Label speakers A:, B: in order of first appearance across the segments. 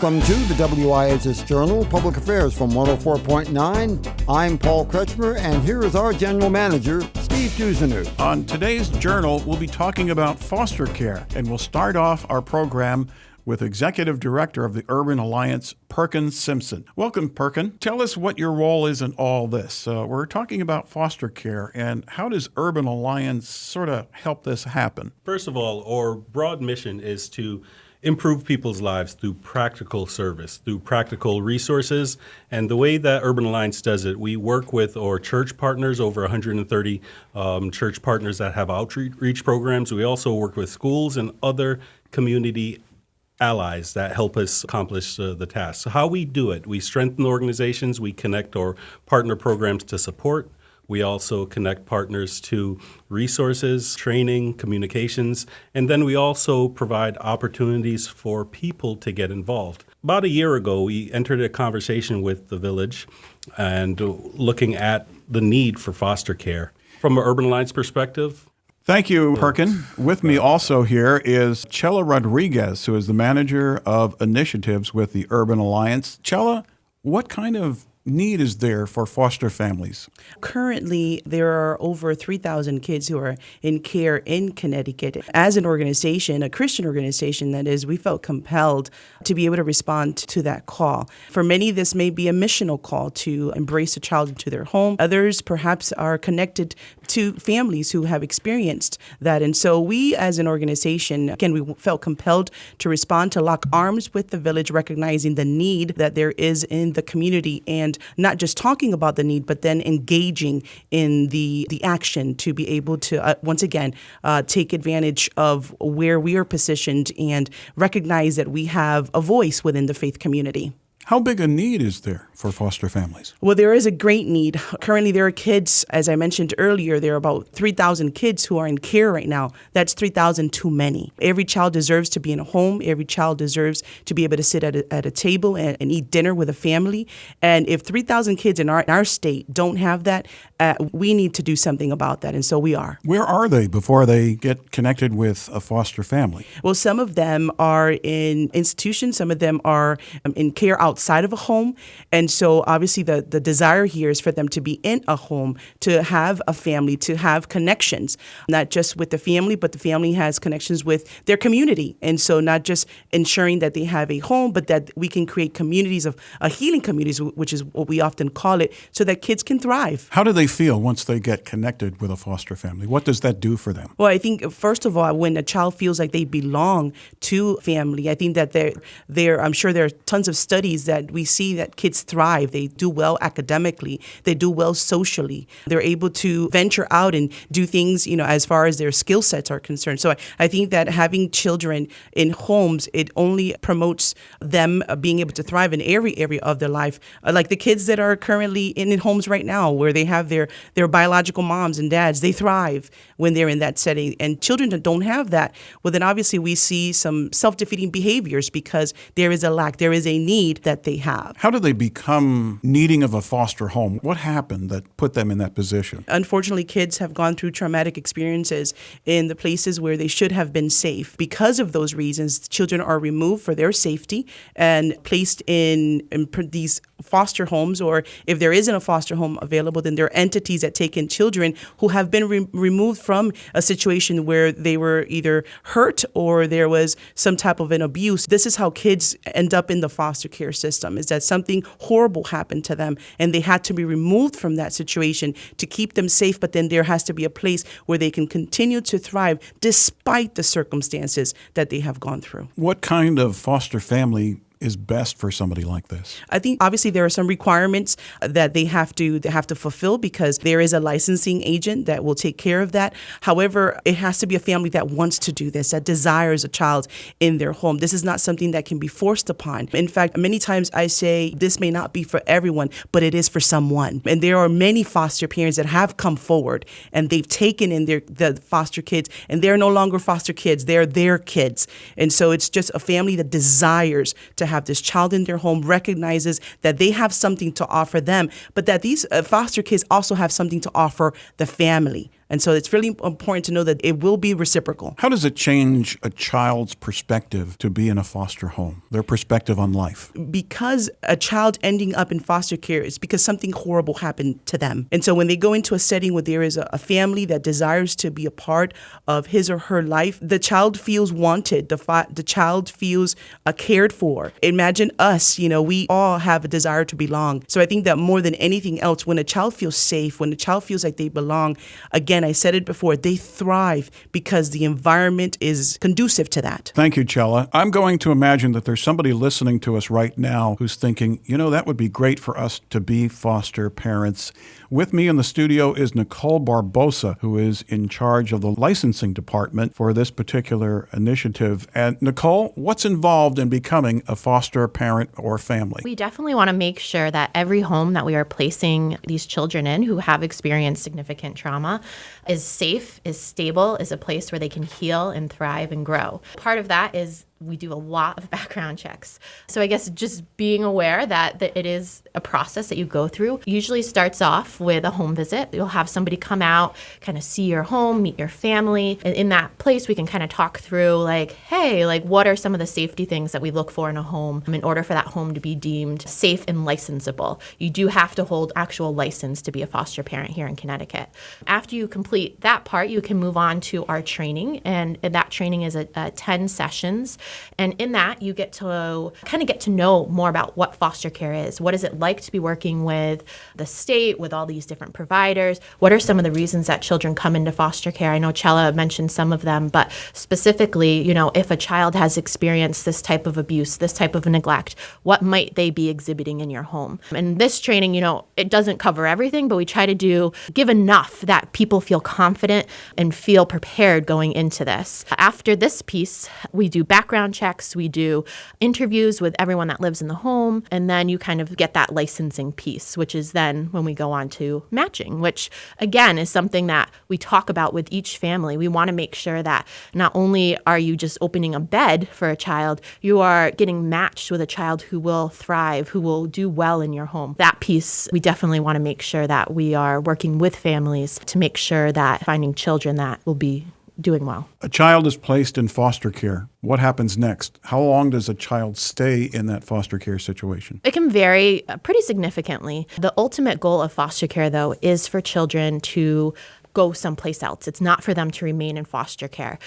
A: Welcome to the WIHS Journal, Public Affairs from 104.9. I'm Paul Kretschmer, and here is our General Manager, Steve Duzenou.
B: On today's Journal, we'll be talking about foster care, and we'll start off our program with Executive Director of the Urban Alliance, Perkin Simpson. Welcome, Perkin. Tell us what your role is in all this. We're talking about foster care, and how does Urban Alliance sort of help this happen?
C: First of all, our broad mission is to improve people's lives through practical service, through practical resources. And the way that Urban Alliance does it, we work with our church partners, over 130 church partners that have outreach programs. We also work with schools and other community allies that help us accomplish the task. So how we do it, we strengthen organizations, we connect our partner programs to support. We also connect partners to resources, training, communications, and then we also provide opportunities for people to get involved. About a year ago, we entered a conversation with the village and looking at the need for foster care. From an Urban Alliance perspective,
B: thank you, Perkin. With me also here is Chela Rodriguez, who is the Manager of Initiatives with the Urban Alliance. Chela, what kind of need is there for foster families?
D: Currently, there are over 3,000 kids who are in care in Connecticut. As an organization, a Christian organization that is, we felt compelled to be able to respond to that call. For many, this may be a missional call to embrace a child into their home. Others perhaps are connected to families who have experienced that. And so we as an organization, again, we felt compelled to respond, to lock arms with the village, recognizing the need that there is in the community, and not just talking about the need, but then engaging in the action to be able to, once again, take advantage of where we are positioned and recognize that we have a voice within the faith community.
B: How big a need is there for foster families?
D: Well, there is a great need. Currently, there are kids, as I mentioned earlier, there are about 3,000 kids who are in care right now. That's 3,000 too many. Every child deserves to be in a home. Every child deserves to be able to sit at a table and eat dinner with a family. And if 3,000 kids in our state don't have that, we need to do something about that. And so we are.
B: Where are they before they get connected with a foster family?
D: Well, some of them are in institutions. Some of them are in care outside of a home. And so obviously the desire here is for them to be in a home, to have a family, to have connections, not just with the family, but the family has connections with their community. And so not just ensuring that they have a home, but that we can create communities of healing communities, which is what we often call it, so that kids can thrive.
B: How do they feel once they get connected with a foster family? What does that do for them?
D: Well, I think, first of all, when a child feels like they belong to family, I think that I'm sure there are tons of studies that we see that kids thrive. They do well academically. They do well socially. They're able to venture out and do things, as far as their skill sets are concerned. So I think that having children in homes, it only promotes them being able to thrive in every area of their life. Like the kids that are currently in homes right now where they have their biological moms and dads, they thrive when they're in that setting. And children that don't have that, well, then obviously we see some self-defeating behaviors because there is a lack, there is a need that they have.
B: How do they become needing of a foster home? What happened that put them in that position?
D: Unfortunately, kids have gone through traumatic experiences in the places where they should have been safe. Because of those reasons, children are removed for their safety and placed in these foster homes, or if there isn't a foster home available, then there are entities that take in children who have been removed from a situation where they were either hurt or there was some type of an abuse. This is how kids end up in the foster care system, is that something horrible happened to them and they had to be removed from that situation to keep them safe, but then there has to be a place where they can continue to thrive despite the circumstances that they have gone through.
B: What kind of foster family is best for somebody like this?
D: I think obviously there are some requirements that they have to fulfill because there is a licensing agent that will take care of that. However, it has to be a family that wants to do this, that desires a child in their home. This is not something that can be forced upon. In fact, many times I say this may not be for everyone, but it is for someone. And there are many foster parents that have come forward and they've taken in the foster kids, and they're no longer foster kids, they're their kids. And so it's just a family that desires to have this child in their home, recognizes that they have something to offer them, but that these foster kids also have something to offer the family. And so it's really important to know that it will be reciprocal.
B: How does it change a child's perspective to be in a foster home, their perspective on life?
D: Because a child ending up in foster care is because something horrible happened to them. And so when they go into a setting where there is a family that desires to be a part of his or her life, the child feels wanted. The child feels cared for. Imagine us, we all have a desire to belong. So I think that more than anything else, when a child feels safe, when a child feels like they belong, again, I said it before, they thrive because the environment is conducive to that.
B: Thank you, Chella. I'm going to imagine that there's somebody listening to us right now who's thinking, that would be great for us to be foster parents. With me in the studio is Nicole Barbosa, who is in charge of the licensing department for this particular initiative. And Nicole, what's involved in becoming a foster parent or family?
E: We definitely want to make sure that every home that we are placing these children in who have experienced significant trauma is safe, is stable, is a place where they can heal and thrive and grow. Part of that is we do a lot of background checks. So I guess just being aware that it is a process that you go through usually starts off with a home visit. You'll have somebody come out, kind of see your home, meet your family. And in that place, we can kind of talk through what are some of the safety things that we look for in a home in order for that home to be deemed safe and licensable. You do have to hold actual license to be a foster parent here in Connecticut. After you complete that part, you can move on to our training. And that training is 10 sessions. And in that, you get to know more about what foster care is. What is it like to be working with the state, with all these different providers? What are some of the reasons that children come into foster care? I know Chella mentioned some of them, but specifically, if a child has experienced this type of abuse, this type of neglect, what might they be exhibiting in your home? And this training, it doesn't cover everything, but we try to give enough that people feel confident and feel prepared going into this. After this piece, we do background checks, we do interviews with everyone that lives in the home, and then you kind of get that licensing piece, which is then when we go on to matching, which again is something that we talk about with each family. We want to make sure that not only are you just opening a bed for a child, you are getting matched with a child who will thrive, who will do well in your home. That piece, we definitely want to make sure that we are working with families to make sure that finding children that will be doing well.
B: A child is placed in foster care. What happens next? How long does a child stay in that foster care situation?
E: It can vary pretty significantly. The ultimate goal of foster care, though, is for children to go someplace else. It's not for them to remain in foster care.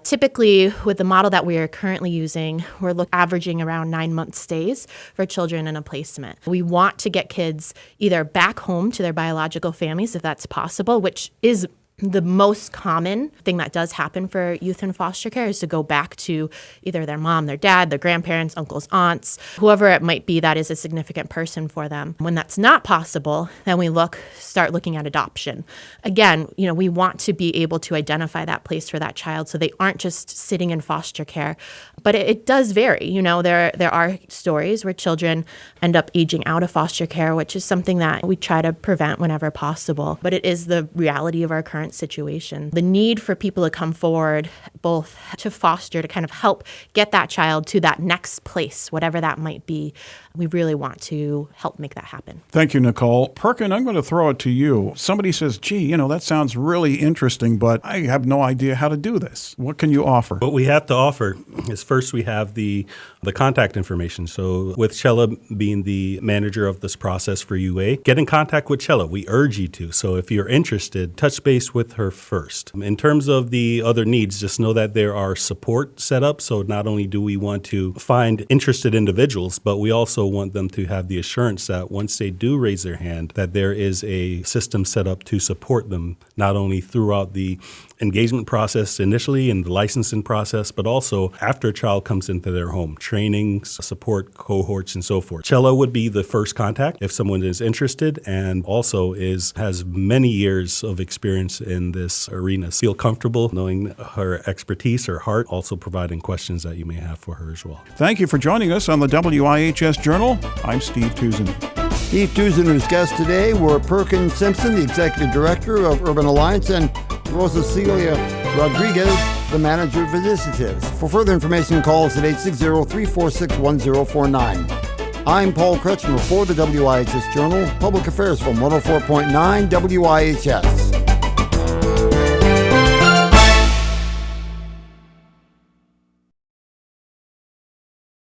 E: Typically, with the model that we are currently using, we're averaging around 9-month stays for children in a placement. We want to get kids either back home to their biological families, if that's possible, which is the most common thing that does happen for youth in foster care is to go back to either their mom, their dad, their grandparents, uncles, aunts, whoever it might be that is a significant person for them. When that's not possible, then we start looking at adoption. Again, we want to be able to identify that place for that child so they aren't just sitting in foster care. But it does vary. There are stories where children end up aging out of foster care, which is something that we try to prevent whenever possible. But it is the reality of our current situation. The need for people to come forward, both to foster, to kind of help get that child to that next place, whatever that might be. We really want to help make that happen.
B: Thank you, Nicole. Perkin, I'm going to throw it to you. Somebody says, gee, that sounds really interesting, but I have no idea how to do this. What can you offer?
C: What we have to offer is first we have the contact information. So with Chella being the manager of this process for UA, get in contact with Chella. We urge you to. So if you're interested, touch base with her first. In terms of the other needs, just know that there are support set up. So not only do we want to find interested individuals, but we also want them to have the assurance that once they do raise their hand, that there is a system set up to support them, not only throughout the engagement process initially and the licensing process, but also after a child comes into their home, training, support cohorts, and so forth. Chella would be the first contact if someone is interested and also has many years of experience in this arena. Feel comfortable knowing her expertise, her heart, also providing questions that you may have for her as well.
B: Thank you for joining us on the WIHS Journal. I'm Steve Tusanen.
A: Steve Tusaner's guests today were Perkin Simpson, the Executive Director of Urban Alliance, and Rosa Celia Rodriguez, the Manager of Initiatives. For further information, call us at 860-346-1049. I'm Paul Kretschmer for the WIHS Journal, Public Affairs from 104.9 WIHS.